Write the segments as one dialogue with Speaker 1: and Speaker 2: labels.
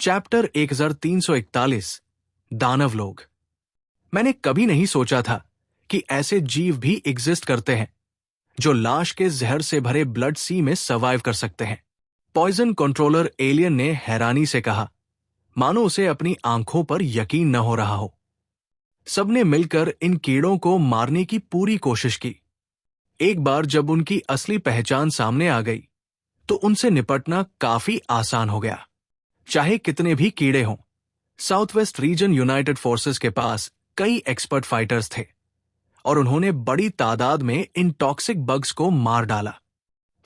Speaker 1: Chapter 1341 दानव लोग। मैंने कभी नहीं सोचा था कि ऐसे जीव भी एग्जिस्ट करते हैं जो लाश के जहर से भरे ब्लड सी में सर्वाइव कर सकते हैं। पॉइजन कंट्रोलर एलियन ने हैरानी से कहा, मानो उसे अपनी आंखों पर यकीन न हो रहा हो। सबने मिलकर इन कीड़ों को मारने की पूरी कोशिश की। एक बार जब उनकी असली पहचान सामने आ गई तो उनसे निपटना काफी आसान हो गया। चाहे कितने भी कीड़े हों, south west region United forces के पास कई एक्सपर्ट फाइटर्स थे और उन्होंने बड़ी तादाद में इन टॉक्सिक बग्स को मार डाला।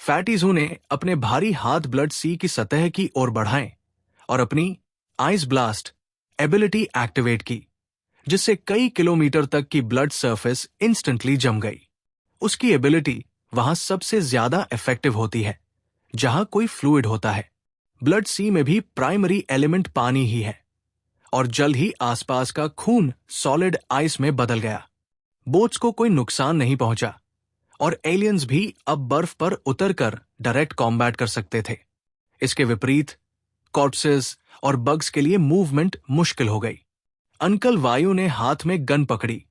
Speaker 1: फैटीजू ने अपने भारी हाथ ब्लड सी की सतह की ओर बढ़ाए और अपनी आइस ब्लास्ट एबिलिटी एक्टिवेट की, जिससे कई किलोमीटर तक की ब्लड सरफेस इंस्टेंटली जम गई। उसकी एबिलिटी वहां सबसे ज्यादा इफेक्टिव होती है जहां कोई फ्लूइड होता है। ब्लड सी में भी प्राइमरी एलिमेंट पानी ही है और जल्द ही आसपास का खून सॉलिड आइस में बदल गया। बोट्स को कोई नुकसान नहीं पहुंचा और एलियंस भी अब बर्फ पर उतरकर डायरेक्ट कॉम्बैट कर सकते थे। इसके विपरीत कॉर्प्सेस और बग्स के लिए मूवमेंट मुश्किल हो गई। अंकल वायु ने हाथ में गन पकड़ी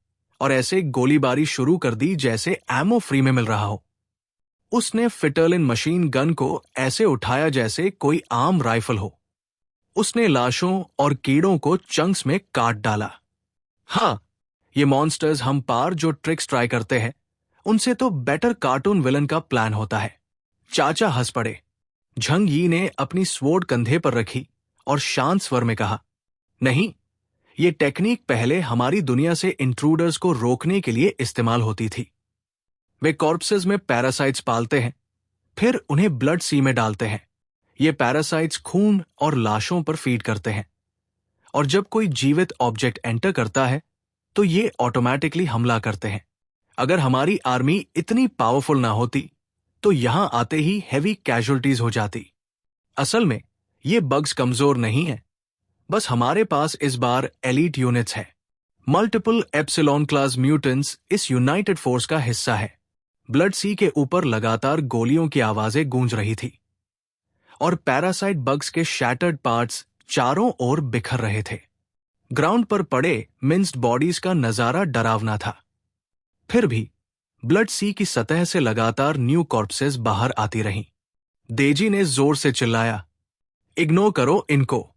Speaker 1: और ऐसे गोलीबारी शुरू कर दी जैसे एमो फ्री में मिल रहा हो। उसने फिटर्लिन मशीन गन को ऐसे उठाया जैसे कोई आम राइफल हो। उसने लाशों और कीड़ों को चंक्स में काट डाला। हाँ, ये मॉन्स्टर्स हम पार जो ट्रिक्स ट्राई करते हैं, उनसे तो बेटर कार्टून विलन का प्लान होता है। चाचा हंस पड़े। झंग यी ने अपनी स्वॉर्ड कंधे पर रखी और शांत स्वर में कहा, नहीं, ये टेक्निक पहले हमारी दुनिया से इंट्रूडर्स को रोकने के लिए इस्तेमाल होती थी। वे कॉर्प्सेस में पैरासाइट्स पालते हैं, फिर उन्हें ब्लड सी में डालते हैं। ये पैरासाइट्स खून और लाशों पर फीड करते हैं और जब कोई जीवित ऑब्जेक्ट एंटर करता है तो ये ऑटोमेटिकली हमला करते हैं। अगर हमारी आर्मी इतनी पावरफुल ना होती तो यहां आते ही हेवी कैजुअल्टीज हो जाती। असल में ये बग्स कमजोर नहीं है, बस हमारे पास इस बार एलीट यूनिट्स है। मल्टीपल एप्सिलॉन क्लास म्यूटेंट्स इस यूनाइटेड फोर्स का हिस्सा है। ब्लड सी के ऊपर लगातार गोलियों की आवाजें गूंज रही थी और पैरासाइट बग्स के शैटर्ड पार्ट्स चारों ओर बिखर रहे थे। ग्राउंड पर पड़े मिंस्ड बॉडीज का नजारा डरावना था। फिर भी ब्लड सी की सतह से लगातार न्यू कॉर्प्सेस बाहर आती रहीं। देजी ने जोर से चिल्लाया, इग्नोर करो इनको।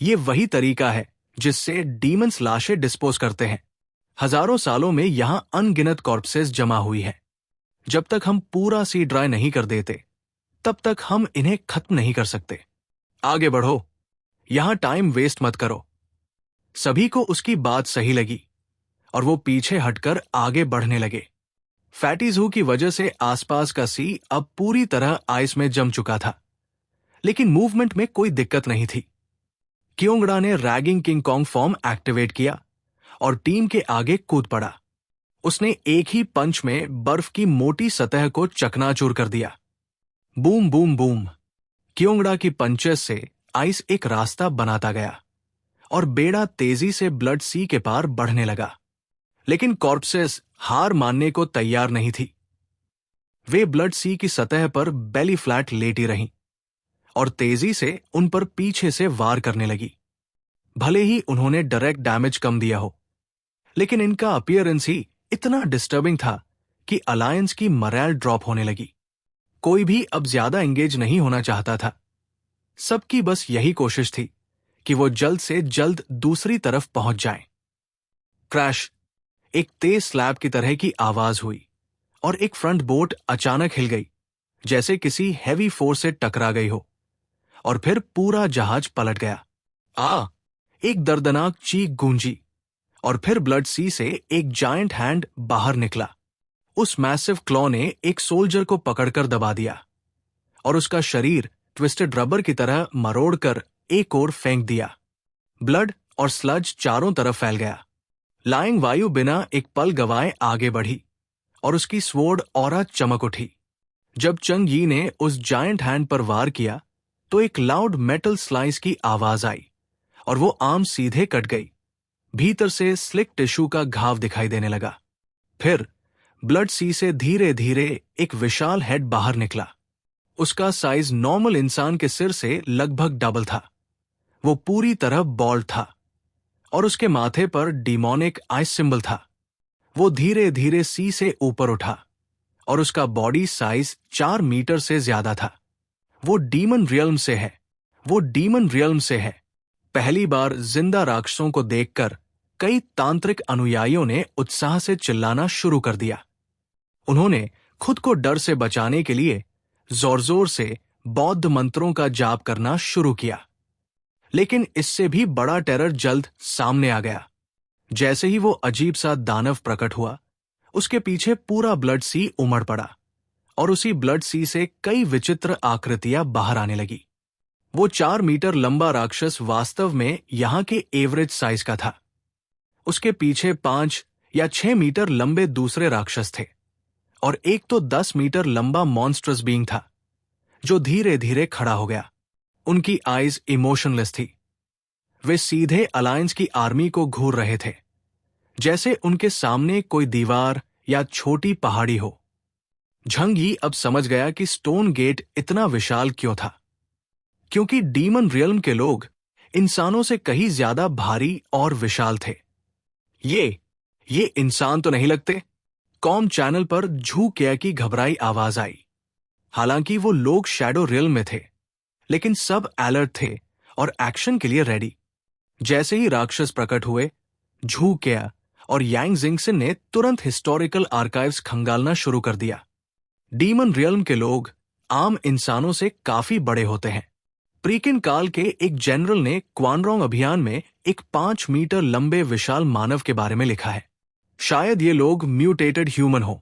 Speaker 1: ये वही तरीका है जिससे डीमंस लाशें डिस्पोज करते हैं। हजारों सालों में यहां अनगिनत कॉर्प्सेस जमा हुई है। जब तक हम पूरा सी ड्राई नहीं कर देते तब तक हम इन्हें खत्म नहीं कर सकते। आगे बढ़ो, यहां टाइम वेस्ट मत करो। सभी को उसकी बात सही लगी और वो पीछे हटकर आगे बढ़ने लगे। फैटीजू की वजह से आसपास का सी अब पूरी तरह आइस में जम चुका था, लेकिन मूवमेंट में कोई दिक्कत नहीं थी। क्योंगड़ा ने ragging king Kong form activate किया और टीम के आगे कूद पड़ा। उसने एक ही पंच में बर्फ की मोटी सतह को चकनाचूर कर दिया। Boom boom boom. क्योंगड़ा की पंचेस से आइस एक रास्ता बनाता गया और बेड़ा तेजी से ब्लड सी के पार बढ़ने लगा। लेकिन कॉर्प्सेस हार मानने को तैयार नहीं थी। वे ब्लड सी की सतह पर बेली फ्लैट लेटी रहीं और तेजी से उन पर पीछे से वार करने लगी। भले ही उन्होंने डायरेक्ट डैमेज कम दिया हो, लेकिन इनका अपीयरेंस ही इतना डिस्टर्बिंग था कि अलायंस की मोरल ड्रॉप होने लगी। कोई भी अब ज्यादा एंगेज नहीं होना चाहता था। सबकी बस यही कोशिश थी कि वो जल्द से जल्द दूसरी तरफ पहुंच जाएं। क्रैश। एक तेज स्लैब की तरह की आवाज हुई और एक फ्रंट बोट अचानक हिल गई, जैसे किसी हैवी फोर्स से टकरा गई हो, और फिर पूरा जहाज पलट गया। एक दर्दनाक चीख गूंजी और फिर ब्लड सी से एक जायंट हैंड बाहर निकला। उस मैसिव क्लॉ ने एक सोल्जर को पकड़कर दबा दिया और उसका शरीर ट्विस्टेड रबर की तरह मरोड़कर एक ओर फेंक दिया। ब्लड और स्लज चारों तरफ फैल गया। लाइंग वायु बिना एक पल गवाए आगे बढ़ी और उसकी स्वॉर्ड ऑरा चमक उठी। जब चंग यी ने उस जायंट हैंड पर वार किया तो एक लाउड मेटल स्लाइस की आवाज आई और वो आर्म सीधे कट गई। भीतर से स्लिक टिश्यू का घाव दिखाई देने लगा। फिर ब्लड सी से धीरे धीरे एक विशाल हेड बाहर निकला। उसका साइज नॉर्मल इंसान के सिर से लगभग डबल था। वो पूरी तरह बॉल्ड था और उसके माथे पर डिमोनिक आई सिंबल था। वो धीरे धीरे सी से ऊपर उठा और उसका बॉडी साइज 4 मीटर से ज्यादा था। वो डीमन रियल्म से है, वो डीमन रियल्म से है। पहली बार जिंदा राक्षसों को देखकर कई तांत्रिक अनुयायियों ने उत्साह से चिल्लाना शुरू कर दिया। उन्होंने खुद को डर से बचाने के लिए जोर जोर से बौद्ध मंत्रों का जाप करना शुरू किया। लेकिन इससे भी बड़ा टेरर जल्द सामने आ गया। जैसे ही वो अजीब सा दानव प्रकट हुआ, उसके पीछे पूरा ब्लड सी उमड़ पड़ा और उसी ब्लड सी से कई विचित्र आकृतियां बाहर आने लगी। वो 4 मीटर लंबा राक्षस वास्तव में यहां के एवरेज साइज का था। उसके पीछे 5 या 6 मीटर लंबे दूसरे राक्षस थे और एक तो 10 मीटर लंबा मॉन्स्ट्रस बीइंग था जो धीरे धीरे खड़ा हो गया। उनकी आईज इमोशनलेस थी। वे सीधे अलायंस की आर्मी को घूर रहे थे, जैसे उनके सामने कोई दीवार या छोटी पहाड़ी हो। झंगी अब समझ गया कि स्टोन गेट इतना विशाल क्यों था, क्योंकि डीमन रियल्म के लोग इंसानों से कहीं ज्यादा भारी और विशाल थे। ये इंसान तो नहीं लगते? कॉम चैनल पर झू किया की घबराई आवाज आई। हालांकि वो लोग शैडो रियल्म में थे, लेकिन सब अलर्ट थे और एक्शन के लिए रेडी। जैसे ही राक्षस प्रकट हुए, झू किया और यांग जिंगसिन ने तुरंत हिस्टोरिकल आर्काइव्स खंगालना शुरू कर दिया। डीमन रियल्म के लोग आम इंसानों से काफी बड़े होते हैं। प्रीकिन काल के एक जनरल ने क्वानरोंग अभियान में एक 5 मीटर लंबे विशाल मानव के बारे में लिखा है। शायद ये लोग म्यूटेटेड ह्यूमन हो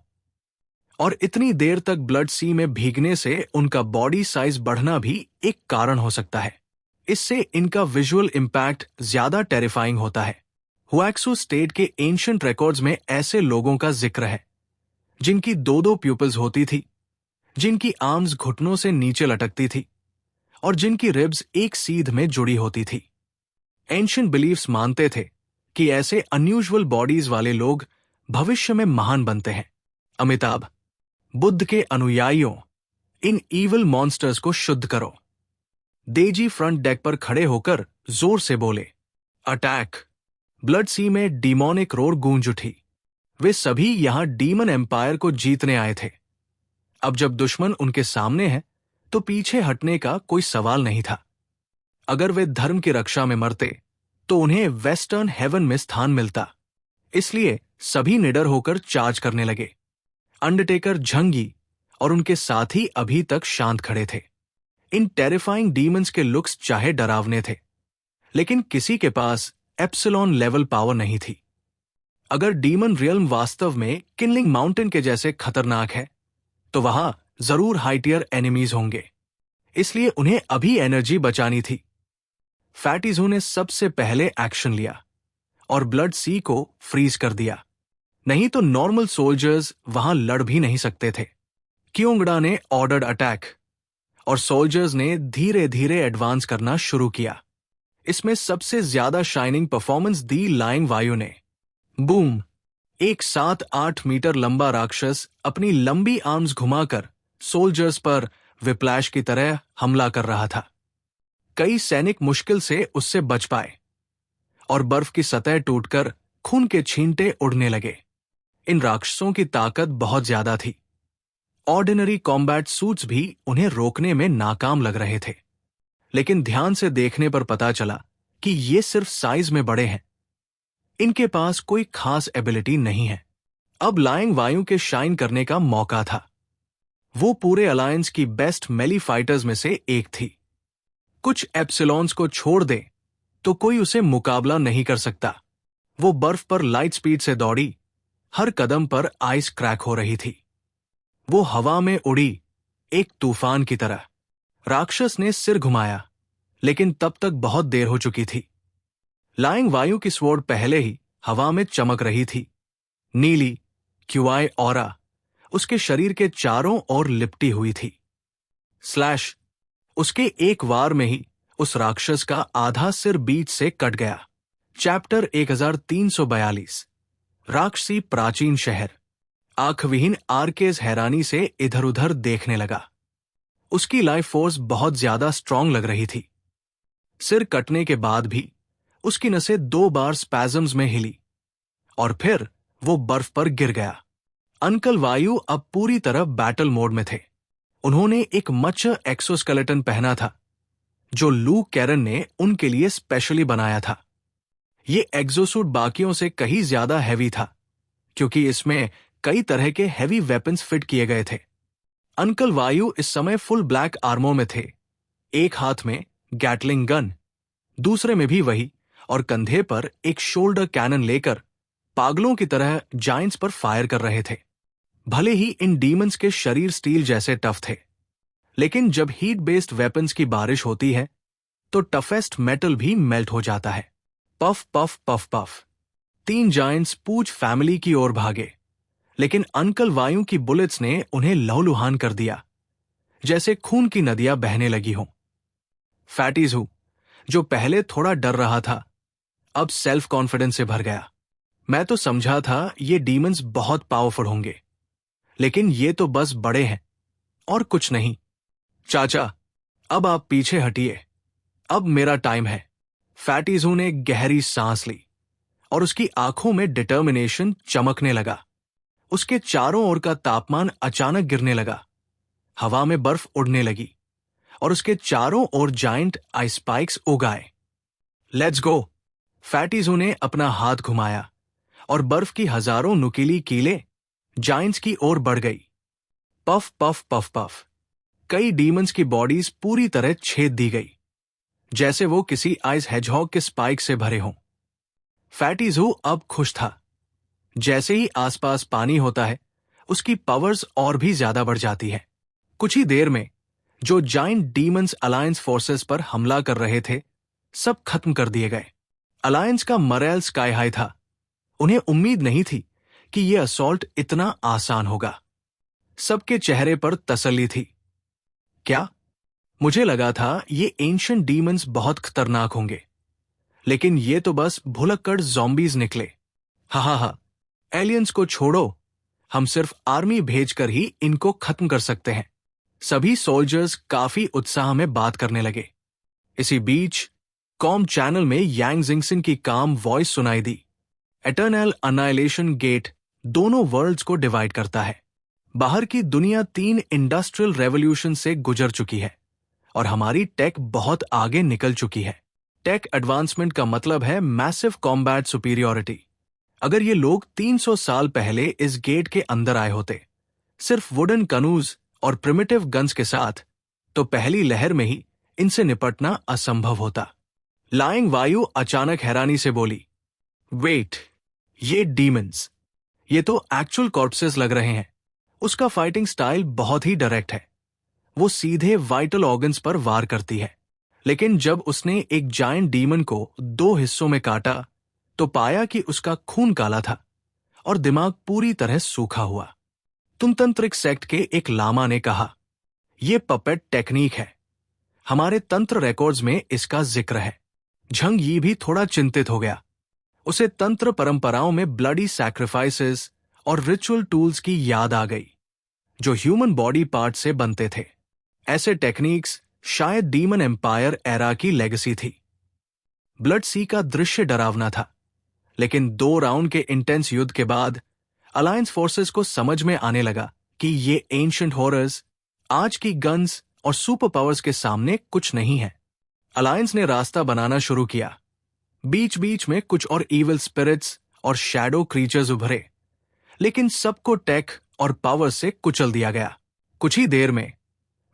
Speaker 1: और इतनी देर तक ब्लड सी में भीगने से उनका बॉडी साइज बढ़ना भी एक कारण हो सकता है। इससे इनका विजुअल इंपैक्ट ज्यादा टेरिफाइंग होता है। हुएक्सू स्टेट के एंशिएंट रिकॉर्ड्स में ऐसे लोगों का जिक्र है जिनकी 2-2 प्यूपल्स होती थी, जिनकी आर्म्स घुटनों से नीचे लटकती थी और जिनकी रिब्स एक सीध में जुड़ी होती थी। एंशिएंट बिलीफ्स मानते थे कि ऐसे अनयूजुअल बॉडीज वाले लोग भविष्य में महान बनते हैं। अमिताभ, बुद्ध के अनुयायियों, इन ईविल मॉन्स्टर्स को शुद्ध करो। देजी फ्रंट डेक पर खड़े होकर जोर से बोले, अटैक। ब्लड सी में डीमोनिक रोर गूंज उठी। वे सभी यहां डीमन एम्पायर को जीतने आए थे। अब जब दुश्मन उनके सामने है तो पीछे हटने का कोई सवाल नहीं था। अगर वे धर्म की रक्षा में मरते तो उन्हें वेस्टर्न हेवन में स्थान मिलता। इसलिए सभी निडर होकर चार्ज करने लगे। अंडरटेकर, झंगी और उनके साथी अभी तक शांत खड़े थे। इन टेरिफाइंग डीमंस के लुक्स चाहे डरावने थे, लेकिन किसी के पास एप्सिलॉन लेवल पावर नहीं थी। अगर डीमन रियल्म वास्तव में किनलिंग माउंटेन के जैसे खतरनाक है, तो वहां जरूर हाई टियर एनिमीज होंगे। इसलिए उन्हें अभी एनर्जी बचानी थी। फैटीजू ने सबसे पहले एक्शन लिया और ब्लड सी को फ्रीज कर दिया। नहीं तो नॉर्मल सोल्जर्स वहां लड़ भी नहीं सकते थे। क्योंगड़ा ने ऑर्डर्ड अटैक और सोल्जर्स ने धीरे धीरे एडवांस करना शुरू किया। इसमें सबसे ज्यादा शाइनिंग परफॉर्मेंस दी लाइंग वायु ने। बूम! एक 7-8 मीटर लंबा राक्षस अपनी लंबी आर्म्स घुमाकर सोल्जर्स पर विप्लैश की तरह हमला कर रहा था। कई सैनिक मुश्किल से उससे बच पाए और बर्फ की सतह टूटकर खून के छींटे उड़ने लगे। इन राक्षसों की ताकत बहुत ज्यादा थी। ऑर्डिनरी कॉम्बैट सूट्स भी उन्हें रोकने में नाकाम लग रहे थे। लेकिन ध्यान से देखने पर पता चला कि ये सिर्फ साइज में बड़े हैं। इनके पास कोई खास एबिलिटी नहीं है। अब लाइंग वायु के शाइन करने का मौका था। वो पूरे अलायंस की बेस्ट मेली फाइटर्स में से एक थी। कुछ एप्सिलॉन्स को छोड़ दे तो कोई उसे मुकाबला नहीं कर सकता। वो बर्फ पर लाइट स्पीड से दौड़ी। हर कदम पर आइस क्रैक हो रही थी। वो हवा में उड़ी, एक तूफान की तरह। राक्षस ने सिर घुमाया, लेकिन तब तक बहुत देर हो चुकी थी। लाइंग वायु की स्वॉर्ड पहले ही हवा में चमक रही थी। नीली क्यूआई ऑरा उसके शरीर के चारों ओर लिपटी हुई थी। स्लैश! उसके एक वार में ही उस राक्षस का आधा सिर बीच से कट गया। चैप्टर 1342। राक्षसी प्राचीन शहर। आंखविहीन आर्केज हैरानी से इधर उधर देखने लगा। उसकी लाइफ फोर्स बहुत ज्यादा स्ट्रांग लग रही थी। सिर कटने के बाद भी उसकी नसें 2 बार स्पैजम्स में हिली और फिर वो बर्फ पर गिर गया। अंकल वायु अब पूरी तरह बैटल मोड में थे। उन्होंने एक मच्छर एक्सोस्केलेटन पहना था जो लूक कैरन ने उनके लिए स्पेशली बनाया था। ये एक्सोसूट बाकियों से कहीं ज्यादा हैवी था क्योंकि इसमें कई तरह के हैवी वेपन्स फिट किए गए थे। अंकल वायु इस समय फुल ब्लैक आर्मर में थे, एक हाथ में गैटलिंग गन, दूसरे में भी वही, और कंधे पर एक शोल्डर कैनन लेकर पागलों की तरह जायंट्स पर फायर कर रहे थे। भले ही इन डीमंस के शरीर स्टील जैसे टफ थे, लेकिन जब हीट बेस्ड वेपन्स की बारिश होती है तो टफेस्ट मेटल भी मेल्ट हो जाता है। Puff puff puff puff 3 giants पूछ फैमिली की ओर भागे, लेकिन अंकल वायु की बुलेट्स ने उन्हें लहूलुहान कर दिया, जैसे खून की नदियां बहने लगी हों। फैटीज हु, जो पहले थोड़ा डर रहा था, अब सेल्फ कॉन्फिडेंस से भर गया। मैं तो समझा था ये डीमंस बहुत पावरफुल होंगे, लेकिन ये तो बस बड़े हैं और कुछ नहीं। चाचा, अब आप पीछे हटिए, अब मेरा टाइम है। फैटीजू ने गहरी सांस ली और उसकी आंखों में डिटर्मिनेशन चमकने लगा। उसके चारों ओर का तापमान अचानक गिरने लगा, हवा में बर्फ उड़ने लगी और उसके चारों ओर जायंट आइस स्पाइक्स उग आए। Let's go! फैटीजू ने अपना हाथ घुमाया और बर्फ की हजारों नुकीली कीलें जायंट्स की ओर बढ़ गई। पफ पफ पफ पफ कई डीमंस की बॉडीज पूरी तरह छेद दी गई, जैसे वो किसी आइस हेजहॉग के स्पाइक से भरे हों। फैटीजू अब खुश था। जैसे ही आसपास पानी होता है, उसकी पावर्स और भी ज्यादा बढ़ जाती है। कुछ ही देर में जो जायंट डीमंस अलायंस फोर्सेस पर हमला कर रहे थे, सब खत्म कर दिए गए। अलायंस का मॉरल स्काई हाई था। उन्हें उम्मीद नहीं थी कि यह असॉल्ट इतना आसान होगा। सबके चेहरे पर तसल्ली थी। क्या? मुझे लगा था ये एंशिएंट डीमंस बहुत खतरनाक होंगे, लेकिन ये तो बस भुलक्कड़ ज़ॉम्बीज निकले। हा हा हा, एलियंस को छोड़ो, हम सिर्फ आर्मी भेजकर ही इनको खत्म कर सकते हैं। सभी सोल्जर्स काफी उत्साह में बात करने लगे। इसी बीच कॉम चैनल में यांग जिंगसिन की काम वॉइस सुनाई दी। एटर्नल अनाइलेशन गेट दोनों वर्ल्ड्स को डिवाइड करता है। बाहर की दुनिया 3 इंडस्ट्रियल रेवोल्यूशन से गुजर चुकी है और हमारी टेक बहुत आगे निकल चुकी है। टेक एडवांसमेंट का मतलब है मैसिव कॉम्बैट सुपीरियॉरिटी। अगर ये लोग 300 साल पहले इस गेट के अंदर आए होते, सिर्फ वुडन कनूज और प्रिमिटिव गन्स के साथ, तो पहली लहर में ही इनसे निपटना असंभव होता। लाइंग वायु अचानक हैरानी से बोली, वेट, ये डीमंस, ये तो एक्चुअल कॉर्प्सेस लग रहे हैं। उसका फाइटिंग स्टाइल बहुत ही डायरेक्ट है। वो सीधे वाइटल ऑर्गन्स पर वार करती है। लेकिन जब उसने एक जायंट डीमन को 2 हिस्सों में काटा तो पाया कि उसका खून काला था और दिमाग पूरी तरह सूखा हुआ। तुमतंत्रिक सेक्ट के एक लामा ने कहा, यह पपेट टेक्निक है, हमारे तंत्र रिकॉर्ड्स में इसका जिक्र है। झंग यी भी थोड़ा चिंतित हो गया। उसे तंत्र परंपराओं में ब्लडी सैक्रिफाइसेस और रिचुअल टूल्स की याद आ गई जो ह्यूमन बॉडी पार्ट से बनते थे। ऐसे टेक्निक्स शायद डीमन एम्पायर एरा की लेगेसी थी। ब्लड सी का दृश्य डरावना था, लेकिन 2 राउंड के इंटेंस युद्ध के बाद अलायंस फोर्सेस को समझ में आने लगा कि ये एंशिएंट हॉरर्स आज की गन्स और सुपर पावर्स के सामने कुछ नहीं है। अलायंस ने रास्ता बनाना शुरू किया। बीच बीच में कुछ और इविल स्पिरिट्स और शैडो क्रीचर्स उभरे, लेकिन सबको टेक और पावर से कुचल दिया गया। कुछ ही देर में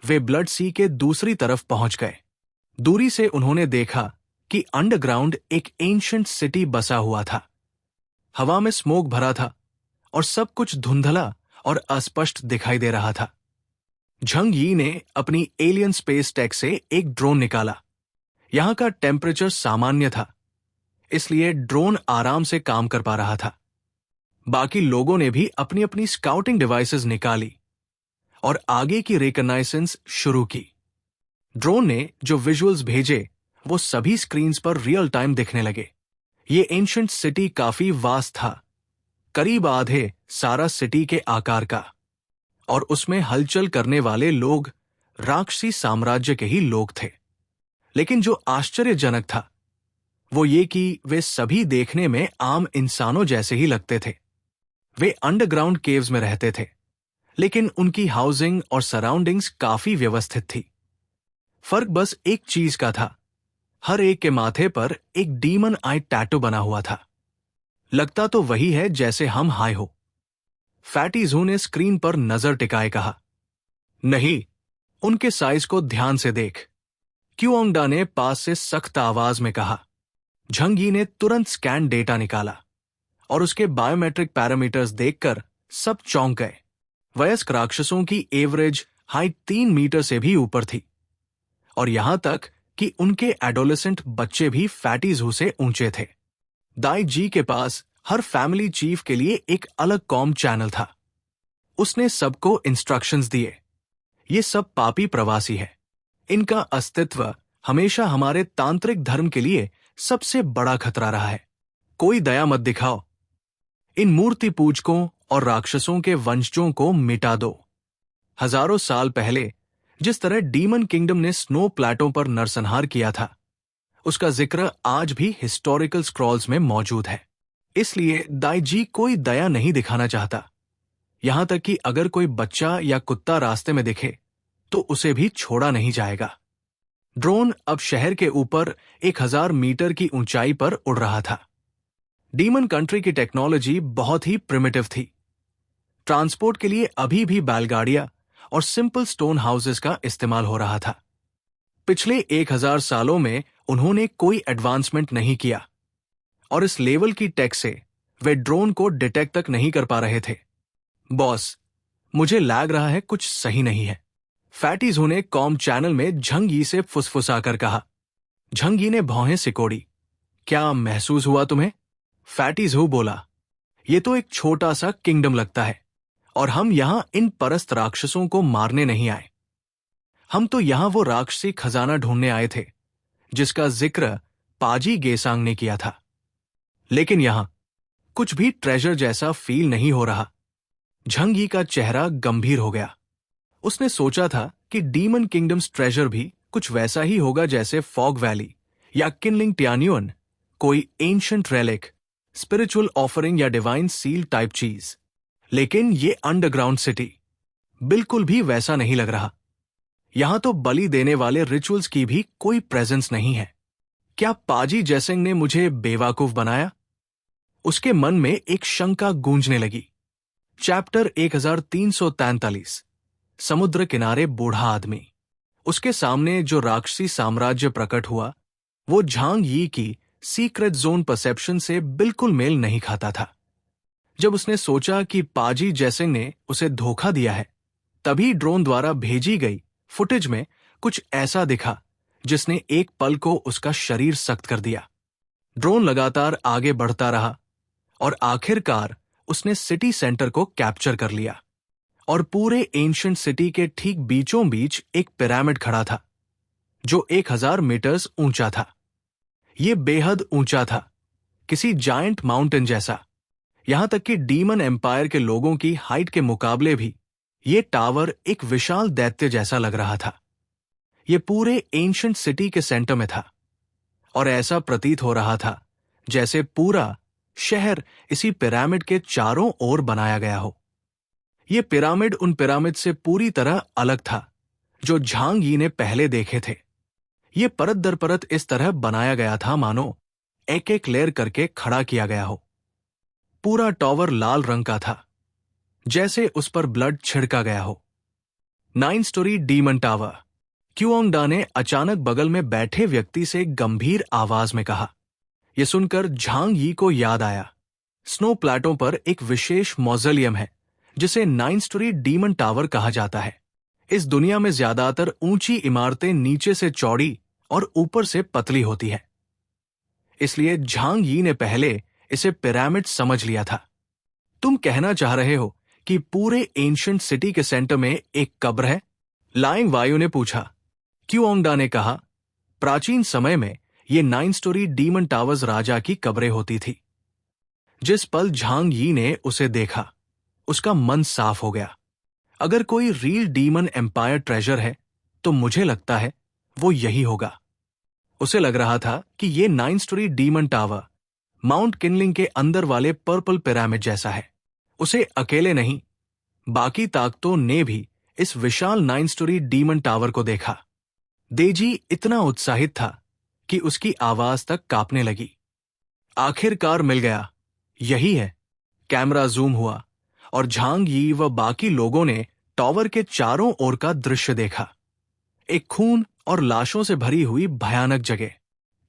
Speaker 1: वे ब्लड सी के दूसरी तरफ पहुंच गए। दूरी से उन्होंने देखा कि अंडरग्राउंड एक एंशिएंट सिटी बसा हुआ था। हवा में स्मोक भरा था और सब कुछ धुंधला और अस्पष्ट दिखाई दे रहा था। झंग यी ने अपनी एलियन स्पेस टेक से एक ड्रोन निकाला। यहां का टेम्परेचर सामान्य था, इसलिए ड्रोन आराम से काम कर पा रहा था। बाकी लोगों ने भी अपनी अपनी स्काउटिंग डिवाइसेस निकाली और आगे की रिकॉग्नाइसेंस शुरू की। ड्रोन ने जो विजुअल्स भेजे वो सभी स्क्रीन्स पर रियल टाइम दिखने लगे। ये एंशिएंट सिटी काफी वास्ट था, करीब आधे सारा सिटी के आकार का, और उसमें हलचल करने वाले लोग राक्षसी साम्राज्य के ही लोग थे। लेकिन जो आश्चर्यजनक था वो ये कि वे सभी देखने में आम इंसानों जैसे ही लगते थे। वे अंडरग्राउंड केव्स में रहते थे, लेकिन उनकी हाउसिंग और सराउंडिंग्स काफी व्यवस्थित थी। फर्क बस एक चीज का था, हर एक के माथे पर एक डीमन आई टैटू बना हुआ था। लगता तो वही है जैसे हम हाय हो। फैटी ज़ू ने स्क्रीन पर नजर टिकाए कहा। नहीं, उनके साइज को ध्यान से देख, क्यूओंगडा ने पास से सख्त आवाज में कहा। झंगी ने तुरंत स्कैन डेटा निकाला और उसके बायोमेट्रिक पैरामीटर्स देखकर सब चौंक गए। वयस्क राक्षसों की एवरेज हाइट 3 मीटर से भी ऊपर थी, और यहां तक कि उनके एडोलेसेंट बच्चे भी फैटी ज़ू से ऊंचे थे। दाई जी के पास हर फैमिली चीफ के लिए एक अलग कॉम चैनल था। उसने सबको इंस्ट्रक्शंस दिए, ये सब पापी प्रवासी है, इनका अस्तित्व हमेशा हमारे तांत्रिक धर्म के लिए सबसे बड़ा खतरा रहा है। कोई दया मत दिखाओ, इन मूर्ति पूजकों और राक्षसों के वंशजों को मिटा दो। हजारों साल पहले जिस तरह डीमन किंगडम ने स्नो प्लेटों पर नरसंहार किया था, उसका जिक्र आज भी हिस्टोरिकल स्क्रॉल्स में मौजूद है। इसलिए दाईजी कोई दया नहीं दिखाना चाहता, यहां तक कि अगर कोई बच्चा या कुत्ता रास्ते में दिखे तो उसे भी छोड़ा नहीं जाएगा। ड्रोन अब शहर के ऊपर 1000 मीटर की ऊंचाई पर उड़ रहा था। डीमन कंट्री की टेक्नोलॉजी बहुत ही प्रिमिटिव थी। ट्रांसपोर्ट के लिए अभी भी बैलगाड़ियां और सिंपल स्टोन हाउसेस का इस्तेमाल हो रहा था। पिछले 1000 सालों में उन्होंने कोई एडवांसमेंट नहीं किया, और इस लेवल की टेक से वे ड्रोन को डिटेक्ट तक नहीं कर पा रहे थे। बॉस, मुझे लग रहा है कुछ सही नहीं है, फैटी ज़ू ने कॉम चैनल में झंगी से फुसफुसाकर कहा। झंगी ने भौहें सिकोड़ी। क्या महसूस हुआ तुम्हें? फैटी ज़ू बोला, ये तो एक छोटा सा किंगडम लगता है, और हम यहां इन परस्त राक्षसों को मारने नहीं आए। हम तो यहां वो राक्षसी खजाना ढूंढने आए थे जिसका जिक्र पाजी गेसांग ने किया था। लेकिन यहां कुछ भी ट्रेजर जैसा फील नहीं हो रहा। झंगी का चेहरा गंभीर हो गया। उसने सोचा था कि डीमन किंगडम्स ट्रेजर भी कुछ वैसा ही होगा जैसे फॉग वैली या किनलिंग टियान्युन, कोई एंशिएंट रेलिक, स्पिरिचुअल ऑफरिंग या डिवाइन सील टाइप चीज। लेकिन ये अंडरग्राउंड सिटी बिल्कुल भी वैसा नहीं लग रहा। यहां तो बलि देने वाले रिचुअल्स की भी कोई प्रेजेंस नहीं है। क्या पाजी जैसिंग ने मुझे बेवकूफ बनाया? उसके मन में एक शंका गूंजने लगी। चैप्टर 1343, समुद्र किनारे बूढ़ा आदमी। उसके सामने जो राक्षसी साम्राज्य प्रकट हुआ वो झांग यी की सीक्रेट जोन परसेप्शन से बिल्कुल मेल नहीं खाता था। जब उसने सोचा कि पाजी जैसिंग ने उसे धोखा दिया है, तभी ड्रोन द्वारा भेजी गई फुटेज में कुछ ऐसा दिखा जिसने एक पल को उसका शरीर सख्त कर दिया। ड्रोन लगातार आगे बढ़ता रहा और आखिरकार उसने सिटी सेंटर को कैप्चर कर लिया, और पूरे एंशिएंट सिटी के ठीक बीचों बीच एक पिरामिड खड़ा था जो 1000 मीटर्स ऊंचा था। यह बेहद ऊंचा था, किसी जायंट माउंटेन जैसा। यहां तक कि डीमन एम्पायर के लोगों की हाइट के मुकाबले भी यह टावर एक विशाल दैत्य जैसा लग रहा था। यह पूरे एंशिएंट सिटी के सेंटर में था, और ऐसा प्रतीत हो रहा था जैसे पूरा शहर इसी पिरामिड के चारों ओर बनाया गया हो। यह पिरामिड उन पिरामिड से पूरी तरह अलग था जो झांग यी ने पहले देखे थे। यह परत दर परत इस तरह बनाया गया था मानो एक एक लेयर करके खड़ा किया गया हो। पूरा टावर लाल रंग का था, जैसे उस पर ब्लड छिड़का गया हो। 9 स्टोरी डीमन टावर, क्यूओंगडा ने अचानक बगल में बैठे व्यक्ति से गंभीर आवाज में कहा। यह सुनकर झांग यी को याद आया, स्नो प्लेटों पर एक विशेष मॉज़ोलियम है जिसे 9 स्टोरी डीमन टावर कहा जाता है। इस दुनिया में ज्यादातर ऊंची इमारतें नीचे से चौड़ी और ऊपर से पतली होती है, इसलिए झांग यी ने पहले इसे पिरामिड समझ लिया था। तुम कहना चाह रहे हो कि पूरे एंशिएंट सिटी के सेंटर में एक कब्र है? लाइंग वायु ने पूछा। क्यूओंगडा ने कहा, प्राचीन समय में ये 9 स्टोरी डीमन टावर्स राजा की कब्रें होती थी। जिस पल झांग यी ने उसे देखा, उसका मन साफ हो गया। अगर कोई रियल डीमन एम्पायर ट्रेजर है तो मुझे लगता है वो यही होगा। उसे लग रहा था कि ये 9 स्टोरी डीमन टावर माउंट किनलिंग के अंदर वाले पर्पल पिरामिड जैसा है। उसे अकेले नहीं, बाकी ताकतों ने भी इस विशाल 9 स्टोरी डीमन टावर को देखा। देजी इतना उत्साहित था कि उसकी आवाज तक कांपने लगी। आखिरकार मिल गया, यही है। कैमरा जूम हुआ और झांग यी व बाकी लोगों ने टावर के चारों ओर का दृश्य देखा। एक खून और लाशों से भरी हुई भयानक जगह।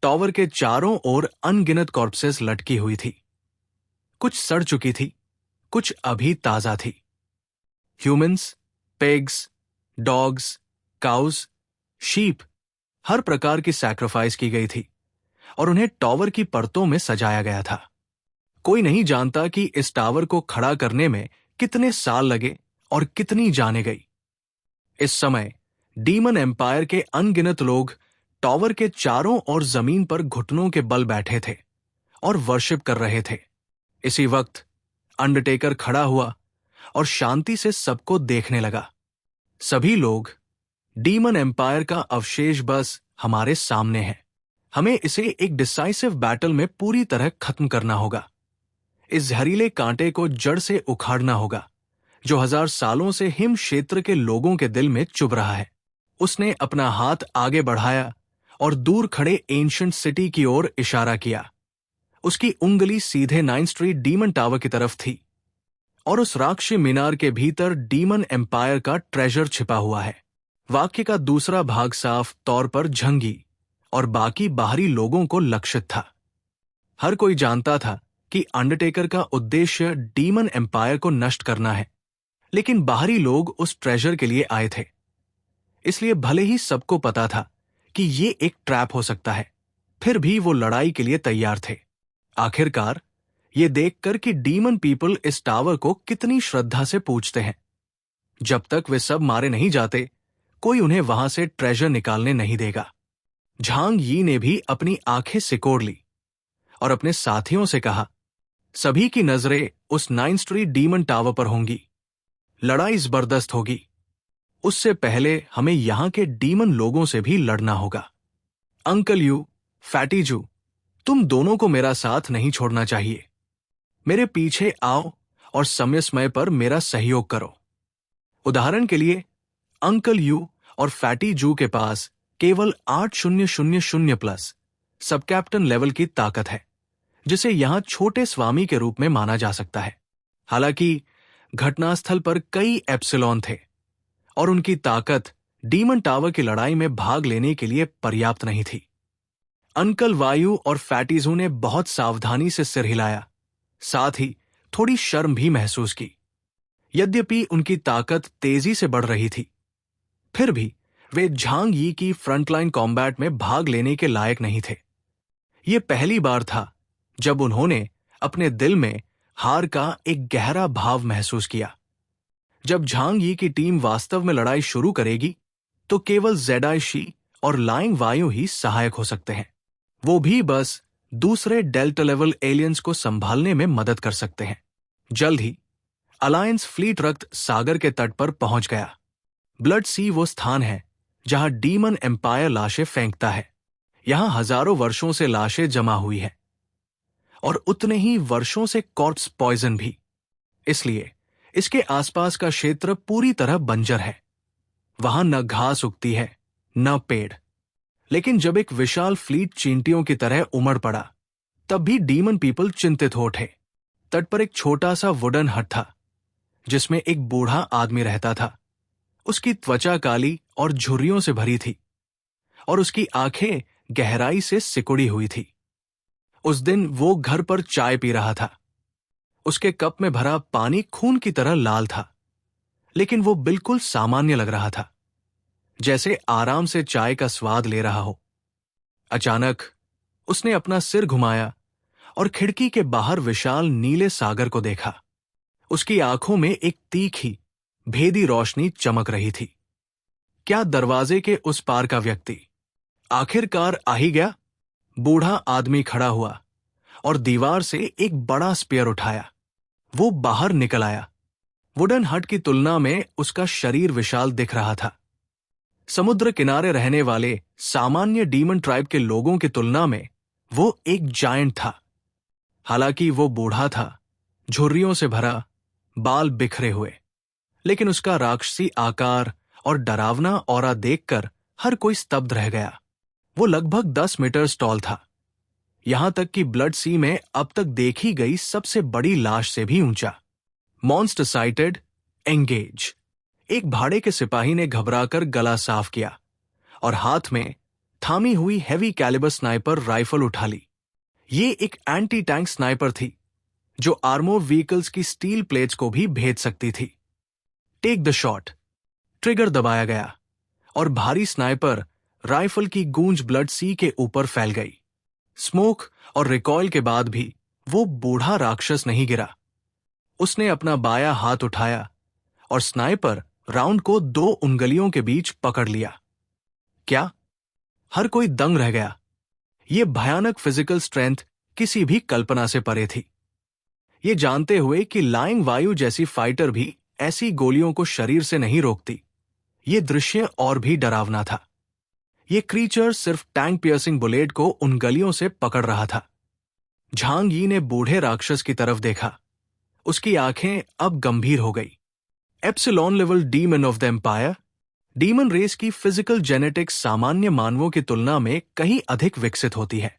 Speaker 1: टावर के चारों ओर अनगिनत कॉर्पसेस लटकी हुई थी। कुछ सड़ चुकी थी, कुछ अभी ताजा थी। Humans, pigs, dogs, cows, sheep, हर प्रकार की सैक्रिफाइस की गई थी और उन्हें टावर की परतों में सजाया गया था। कोई नहीं जानता कि इस टावर को खड़ा करने में कितने साल लगे और कितनी जानें गई। इस समय डीमन एम्पायर के अनगिनत लोग टावर के चारों ओर जमीन पर घुटनों के बल बैठे थे और वर्शिप कर रहे थे। इसी वक्त अंडरटेकर खड़ा हुआ और शांति से सबको देखने लगा। सभी लोग, डीमन एम्पायर का अवशेष बस हमारे सामने है। हमें इसे एक डिसाइसिव बैटल में पूरी तरह खत्म करना होगा। इस जहरीले कांटे को जड़ से उखाड़ना होगा जो 1000 सालों से हिम क्षेत्र के लोगों के दिल में चुभ रहा है। उसने अपना हाथ आगे बढ़ाया और दूर खड़े एंशिएंट सिटी की ओर इशारा किया। उसकी उंगली सीधे 9 स्ट्रीट डीमन टावर की तरफ थी और उस राक्षसी मीनार के भीतर डीमन एम्पायर का ट्रेजर छिपा हुआ है। वाक्य का दूसरा भाग साफ तौर पर झंगी और बाकी बाहरी लोगों को लक्षित था। हर कोई जानता था कि अंडरटेकर का उद्देश्य डीमन एम्पायर को नष्ट करना है, लेकिन बाहरी लोग उस ट्रेजर के लिए आए थे। इसलिए भले ही सबको पता था कि ये एक ट्रैप हो सकता है, फिर भी वो लड़ाई के लिए तैयार थे। आखिरकार ये देखकर कि डीमन पीपल इस टावर को कितनी श्रद्धा से पूजते हैं। जब तक वे सब मारे नहीं जाते, कोई उन्हें वहां से ट्रेजर निकालने नहीं देगा। झांग यी ने भी अपनी आंखें सिकोड़ ली और अपने साथियों से कहा, सभी की नजरें उस 9 स्ट्रीट डीमन टावर पर होंगी। लड़ाई जबरदस्त होगी। उससे पहले हमें यहां के डीमन लोगों से भी लड़ना होगा। अंकल यू, फैटी जू, तुम दोनों को मेरा साथ नहीं छोड़ना चाहिए। मेरे पीछे आओ और समय समय पर मेरा सहयोग करो। उदाहरण के लिए, अंकल यू और फैटी जू के पास केवल 8000 प्लस सब कैप्टन लेवल की ताकत है, जिसे यहां छोटे स्वामी के रूप में माना जा सकता है। हालांकि घटनास्थल पर कई एप्सिलॉन थे और उनकी ताकत डीमन टावर की लड़ाई में भाग लेने के लिए पर्याप्त नहीं थी। अंकल वायु और फैटीजू ने बहुत सावधानी से सिर हिलाया, साथ ही थोड़ी शर्म भी महसूस की। यद्यपि उनकी ताकत तेजी से बढ़ रही थी, फिर भी वे झांग यी की फ्रंटलाइन कॉम्बैट में भाग लेने के लायक नहीं थे। यह पहली बार था जब उन्होंने अपने दिल में हार का एक गहरा भाव महसूस किया। जब झांग यी की टीम वास्तव में लड़ाई शुरू करेगी, तो केवल जेडाई शी और लाइंग वायु ही सहायक हो सकते हैं। वो भी बस दूसरे डेल्टा लेवल एलियंस को संभालने में मदद कर सकते हैं। जल्द ही अलायंस फ्लीट रक्त सागर के तट पर पहुंच गया। ब्लड सी वो स्थान है जहां डीमन एम्पायर लाशें फेंकता है। यहां हजारों वर्षों से लाशें जमा हुई है और उतने ही वर्षों से कॉर्प्स पॉइजन भी। इसलिए इसके आसपास का क्षेत्र पूरी तरह बंजर है। वहां न घास उगती है, न पेड़। लेकिन जब एक विशाल फ्लीट चींटियों की तरह उमड़ पड़ा, तब भी डीमन पीपल चिंतित हो उठे। तट पर एक छोटा सा वुडन हट था जिसमें एक बूढ़ा आदमी रहता था। उसकी त्वचा काली और झुर्रियों से भरी थी और उसकी आंखें गहराई से सिकुड़ी हुई थी। उस दिन वो घर पर चाय पी रहा था। उसके कप में भरा पानी खून की तरह लाल था, लेकिन वो बिल्कुल सामान्य लग रहा था, जैसे आराम से चाय का स्वाद ले रहा हो। अचानक उसने अपना सिर घुमाया और खिड़की के बाहर विशाल नीले सागर को देखा। उसकी आंखों में एक तीखी, भेदी रोशनी चमक रही थी। क्या दरवाजे के उस पार का व्यक्ति आखिरकार आ ही गया? बूढ़ा आदमी खड़ा हुआ और दीवार से एक बड़ा स्पेयर उठाया। वो बाहर निकल आया। वुडन हट की तुलना में उसका शरीर विशाल दिख रहा था। समुद्र किनारे रहने वाले सामान्य डीमन ट्राइब के लोगों की तुलना में वो एक जायंट था। हालांकि वो बूढ़ा था, झुर्रियों से भरा, बाल बिखरे हुए, लेकिन उसका राक्षसी आकार और डरावना ऑरा देखकर हर कोई स्तब्ध रह गया। वो लगभग 10 मीटर टॉल था, यहां तक कि ब्लड सी में अब तक देखी गई सबसे बड़ी लाश से भी ऊंचा। Monster sighted, engage. एक भाड़े के सिपाही ने घबराकर गला साफ किया और हाथ में थामी हुई हैवी कैलिबर स्नाइपर राइफल उठा ली। ये एक एंटी टैंक स्नाइपर थी जो आर्मोर व्हीकल्स की स्टील प्लेट्स को भी भेद सकती थी। Take the shot. ट्रिगर दबाया गया और भारी स्नाइपर राइफल की गूंज ब्लड सी के ऊपर फैल गई। स्मोक और रिकॉइल के बाद भी वो बूढ़ा राक्षस नहीं गिरा। उसने अपना बाया हाथ उठाया और स्नाइपर राउंड को 2 उंगलियों के बीच पकड़ लिया। क्या? हर कोई दंग रह गया। ये भयानक फिजिकल स्ट्रेंथ किसी भी कल्पना से परे थी। ये जानते हुए कि लाइंग वायु जैसी फाइटर भी ऐसी गोलियों को शरीर से नहीं रोकती, ये दृश्य और भी डरावना था। ये क्रीचर सिर्फ टैंक पियर्सिंग बुलेट को उन गलियों से पकड़ रहा था। झांग यी ने बूढ़े राक्षस की तरफ देखा। उसकी आंखें अब गंभीर हो गई। Epsilon level demon of the empire. Demon race की फिजिकल जेनेटिक्स सामान्य मानवों की तुलना में कहीं अधिक विकसित होती है,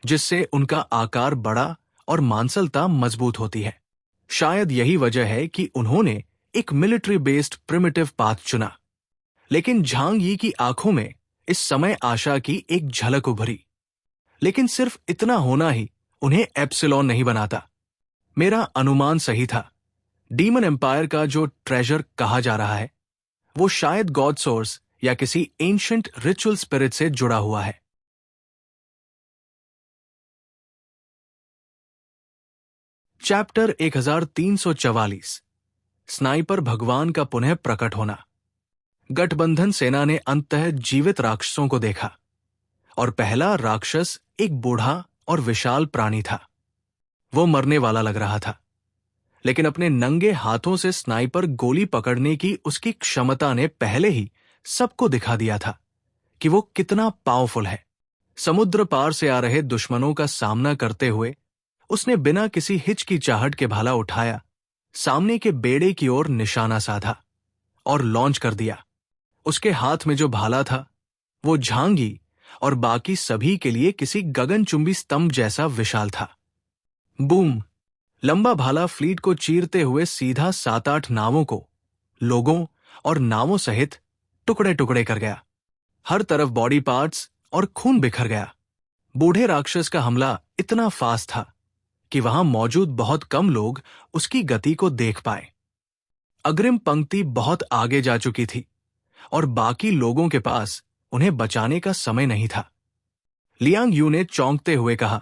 Speaker 1: जिससे उनका आकार बड़ा और मांसलता मजबूत होती है। शायद यही वजह है कि उन्होंने एक मिलिट्री बेस्ड प्रिमिटिव पाथ चुना। लेकिन झांग यी की आंखों में इस समय आशा की एक झलक उभरी। लेकिन सिर्फ इतना होना ही उन्हें एप्सिलॉन नहीं बनाता। मेरा अनुमान सही था। डीमन एम्पायर का जो ट्रेजर कहा जा रहा है वो शायद गॉड सोर्स या किसी एंशिएंट रिचुअल स्पिरिट से जुड़ा हुआ है। चैप्टर 1344। स्नाइपर भगवान का पुनः प्रकट होना। गठबंधन सेना ने अंततः जीवित राक्षसों को देखा और पहला राक्षस एक बूढ़ा और विशाल प्राणी था। वो मरने वाला लग रहा था, लेकिन अपने नंगे हाथों से स्नाइपर गोली पकड़ने की उसकी क्षमता ने पहले ही सबको दिखा दिया था कि वो कितना पावरफुल है। समुद्र पार से आ रहे दुश्मनों का सामना करते हुए उसने बिना किसी हिचकिचाहट के भाला उठाया, सामने के बेड़े की ओर निशाना साधा और लॉन्च कर दिया। उसके हाथ में जो भाला था वो झांग यी और बाकी सभी के लिए किसी गगनचुंबी स्तंभ जैसा विशाल था। बूम! लंबा भाला फ्लीट को चीरते हुए सीधा 7-8 नावों को, लोगों और नावों सहित टुकड़े टुकड़े कर गया। हर तरफ बॉडी पार्ट्स और खून बिखर गया। बूढ़े राक्षस का हमला इतना फास्ट था कि वहां मौजूद बहुत कम लोग उसकी गति को देख पाए। अग्रिम पंक्ति बहुत आगे जा चुकी थी और बाकी लोगों के पास उन्हें बचाने का समय नहीं था। लियांग यू ने चौंकते हुए कहा,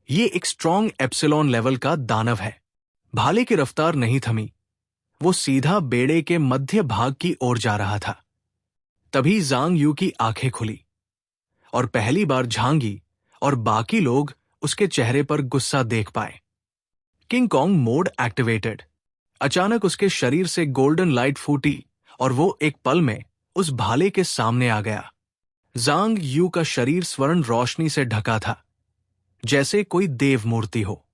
Speaker 1: यह एक स्ट्रॉन्ग एप्सिलॉन लेवल का दानव है। भाले की रफ्तार नहीं थमी। वो सीधा बेड़े के मध्य भाग की ओर जा रहा था। तभी जांग यू की आंखें खुली और पहली बार झांग यी और बाकी लोग उसके चेहरे पर गुस्सा देख पाए। King Kong mode activated. अचानक उसके शरीर से गोल्डन लाइट फूटी और वो एक पल में उस भाले के सामने आ गया। जांग यू का शरीर स्वर्ण रोशनी से ढका था, जैसे कोई देव मूर्ति हो।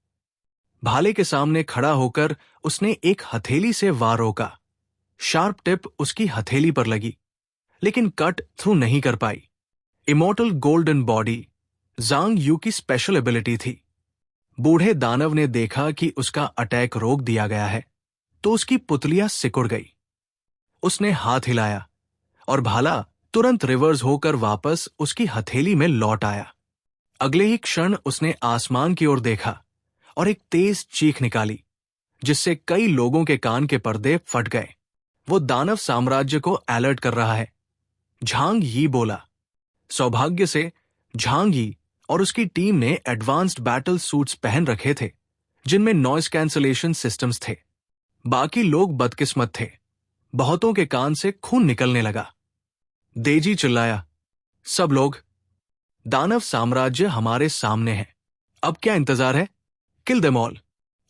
Speaker 1: भाले के सामने खड़ा होकर उसने एक हथेली से वार रोका। शार्प टिप उसकी हथेली पर लगी, लेकिन कट थ्रू नहीं कर पाई। Immortal golden body Zhang Yu की स्पेशल एबिलिटी थी। बूढ़े दानव ने देखा कि उसका अटैक रोक दिया गया है, तो उसकी पुतलियां सिकुड़ गई। उसने हाथ हिलाया और भाला तुरंत रिवर्स होकर वापस उसकी हथेली में लौट आया। अगले ही क्षण उसने आसमान की ओर देखा और एक तेज चीख निकाली, जिससे कई लोगों के कान के पर्दे फट गए। वो दानव साम्राज्य को अलर्ट कर रहा है। झांग यी बोला। सौभाग्य से झांग यी और उसकी टीम ने एडवांस्ड बैटल सूट्स पहन रखे थे, जिनमें नॉइस कैंसलेशन सिस्टम्स थे। बाकी लोग बदकिस्मत थे। बहुतों के कान से खून निकलने लगा। देजी चिल्लाया, सब लोग, दानव साम्राज्य हमारे सामने है। अब क्या इंतजार है? Kill them all.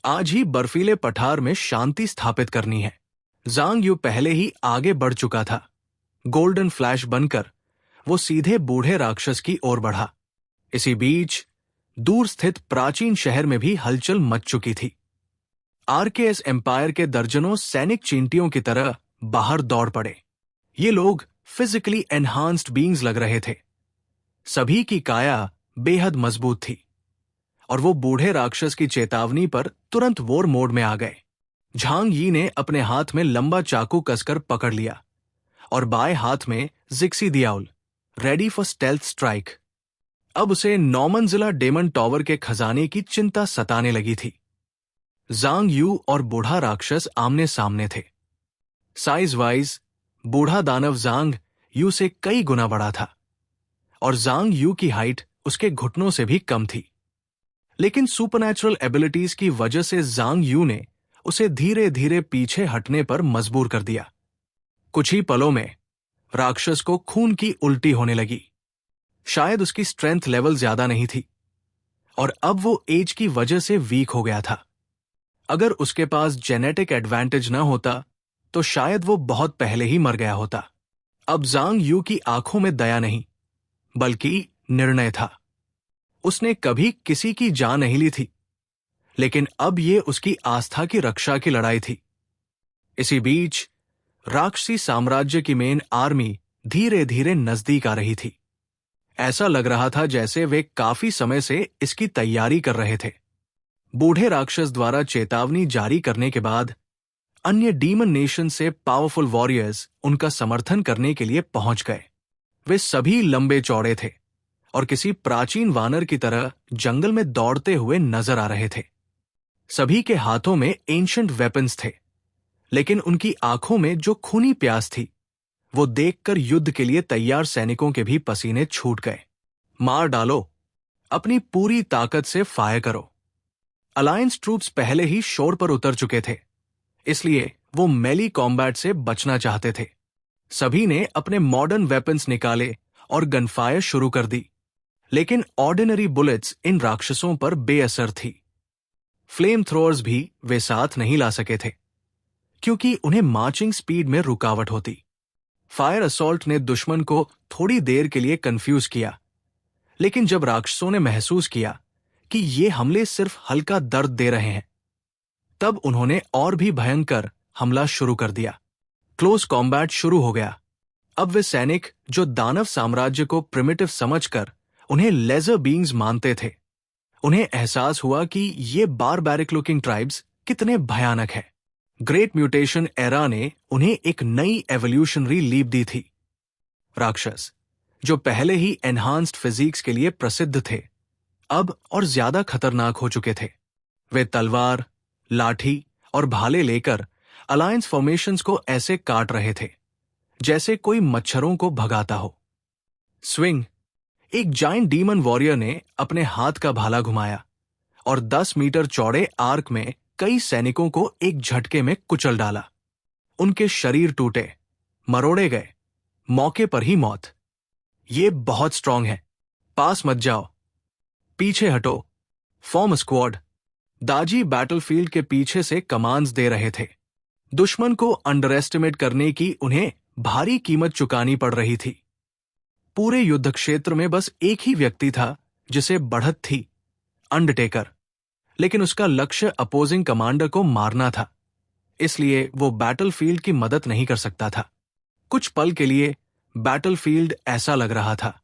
Speaker 1: आज ही बर्फीले पठार में शांति स्थापित करनी है। जांग यू पहले ही आगे बढ़ चुका था। गोल्डन फ्लैश बनकर वो सीधे बूढ़े राक्षस की ओर बढ़ा। इसी बीच दूर स्थित प्राचीन शहर में भी हलचल मच चुकी थी। आरकेएस एम्पायर के दर्जनों सैनिक चींटियों की तरह बाहर दौड़ पड़े। ये लोग फिजिकली एनहांस्ड बीइंग्स लग रहे थे। सभी की काया बेहद मजबूत थी और वो बूढ़े राक्षस की चेतावनी पर तुरंत वॉर मोड में आ गए। झांग यी ने अपने हाथ में लंबा चाकू कसकर पकड़ लिया और बाएं हाथ में जिक्सी दियाउल, रेडी फॉर स्टेल्थ स्ट्राइक। अब उसे नॉर्मनजिला डेमन टॉवर के खजाने की चिंता सताने लगी थी। जांग यू और बूढ़ा राक्षस आमने सामने थे। साइज वाइज बूढ़ा दानव जांग यू से कई गुना बड़ा था और जांग यू की हाइट उसके घुटनों से भी कम थी। लेकिन सुपरनैचुरल एबिलिटीज की वजह से जांग यू ने उसे धीरे धीरे पीछे हटने पर मजबूर कर दिया। कुछ ही पलों में राक्षस को खून की उल्टी होने लगी। शायद उसकी स्ट्रेंथ लेवल ज्यादा नहीं थी और अब वो एज की वजह से वीक हो गया था। अगर उसके पास जेनेटिक एडवांटेज न होता तो शायद वो बहुत पहले ही मर गया होता। अब जांग यू की आंखों में दया नहीं बल्कि निर्णय था। उसने कभी किसी की जान नहीं ली थी, लेकिन अब ये उसकी आस्था की रक्षा की लड़ाई थी। इसी बीच राक्षसी साम्राज्य की मेन आर्मी धीरे धीरे नजदीक आ रही थी। ऐसा लग रहा था जैसे वे काफी समय से इसकी तैयारी कर रहे थे। बूढ़े राक्षस द्वारा चेतावनी जारी करने के बाद अन्य डीमन नेशन से पावरफुल वॉरियर्स उनका समर्थन करने के लिए पहुंच गए। वे सभी लंबे चौड़े थे और किसी प्राचीन वानर की तरह जंगल में दौड़ते हुए नजर आ रहे थे। सभी के हाथों में एंशिएंट वेपन्स थे, लेकिन उनकी आंखों में जो खूनी प्यास थी वो देखकर युद्ध के लिए तैयार सैनिकों के भी पसीने छूट गए। मार डालो, अपनी पूरी ताकत से फायर करो। अलायंस ट्रूप्स पहले ही शोर पर उतर चुके थे, इसलिए वो मेली कॉम्बैट से बचना चाहते थे। सभी ने अपने मॉडर्न वेपन्स निकाले और गनफायर शुरू कर दी, लेकिन ऑर्डिनरी बुलेट्स इन राक्षसों पर बेअसर थी। फ्लेम थ्रोअर्स भी वे साथ नहीं ला सके थे, क्योंकि उन्हें मार्चिंग स्पीड में रुकावट होती। फायर असॉल्ट ने दुश्मन को थोड़ी देर के लिए कंफ्यूज किया, लेकिन जब राक्षसों ने महसूस किया कि ये हमले सिर्फ हल्का दर्द दे रहे हैं, तब उन्होंने और भी भयंकर हमला शुरू कर दिया। क्लोज कॉम्बैट शुरू हो गया। अब वे सैनिक जो दानव साम्राज्य को प्रिमिटिव समझकर उन्हें लेजर बीइंग्स मानते थे, उन्हें एहसास हुआ कि ये बारबैरिक लुकिंग ट्राइब्स कितने भयानक हैं। ग्रेट म्यूटेशन एरा ने उन्हें एक नई एवोल्यूशनरी लीप दी थी। राक्षस जो पहले ही एनहांस्ड फिजिक्स के लिए प्रसिद्ध थे, अब और ज्यादा खतरनाक हो चुके थे। वे तलवार, लाठी और भाले लेकर अलायंस फॉर्मेशंस को ऐसे काट रहे थे जैसे कोई मच्छरों को भगाता हो। स्विंग, एक जायंट डीमन वॉरियर ने अपने हाथ का भाला घुमाया और 10 मीटर चौड़े आर्क में कई सैनिकों को एक झटके में कुचल डाला। उनके शरीर टूटे, मरोड़े गए, मौके पर ही मौत। ये बहुत स्ट्रांग है, पास मत जाओ, पीछे हटो, फॉर्म स्क्वाड। दाजी बैटलफील्ड के पीछे से कमांड्स दे रहे थे। दुश्मन को अंडर एस्टिमेट करने की उन्हें भारी कीमत चुकानी पड़ रही थी। पूरे युद्ध क्षेत्र में बस एक ही व्यक्ति था जिसे बढ़त थी, अंडरटेकर, लेकिन उसका लक्ष्य अपोजिंग कमांडर को मारना था, इसलिए वो बैटलफील्ड की मदद नहीं कर सकता था। कुछ पल के लिए बैटलफील्ड ऐसा लग रहा था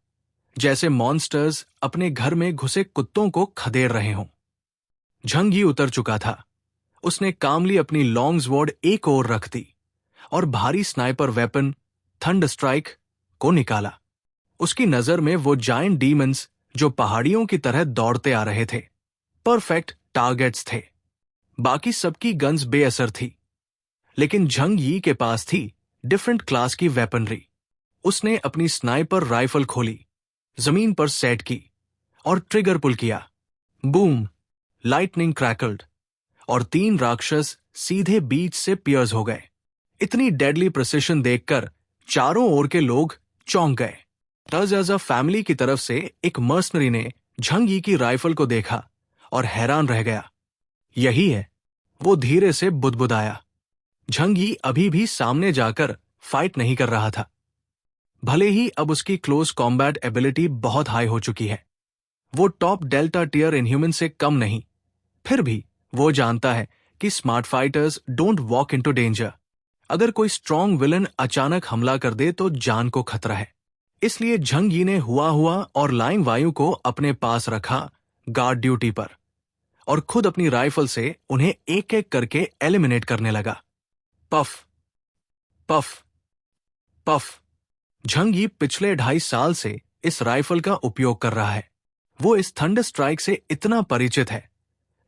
Speaker 1: जैसे मॉन्स्टर्स अपने घर में घुसे कुत्तों को खदेड़ रहे हों। झंग ही उतर चुका था। उसने कामली अपनी लॉन्ग स्वॉर्ड एक ओर रख दी और भारी स्नाइपर वेपन थंडर स्ट्राइक को निकाला। उसकी नजर में वो जायंट डीमंस जो पहाड़ियों की तरह दौड़ते आ रहे थे परफेक्ट टारगेट्स थे। बाकी सबकी गन्स बेअसर थी, लेकिन झंग यी के पास थी डिफरेंट क्लास की वेपनरी। उसने अपनी स्नाइपर राइफल खोली, जमीन पर सेट की और ट्रिगर पुल किया। बूम, लाइटनिंग क्रैकल्ड और 3 राक्षस सीधे बीच से पियर्स हो गए। इतनी डेडली प्रिसिशन देखकर चारों ओर के लोग चौंक गए। टर्जाजा फैमिली की तरफ से एक मर्सनरी ने झंग यी की राइफल को देखा और हैरान रह गया। यही है, वो धीरे से बुदबुदाया। झंग यी अभी भी सामने जाकर फाइट नहीं कर रहा था, भले ही अब उसकी क्लोज कॉम्बैट एबिलिटी बहुत हाई हो चुकी है, वो टॉप डेल्टा टियर इनह्यूमन से कम नहीं, फिर भी वो जानता है कि smart fighters don't walk into danger. अगर कोई स्ट्रॉन्ग विलन अचानक हमला कर दे तो जान को खतरा है। इसलिए झंग यी ने हुआ और लाइंग वायु को अपने पास रखा गार्ड ड्यूटी पर, और खुद अपनी राइफल से उन्हें एक एक करके एलिमिनेट करने लगा। Puff puff puff. झंग यी पिछले 2.5 साल से इस राइफल का उपयोग कर रहा है। वो इस थंडर स्ट्राइक से इतना परिचित है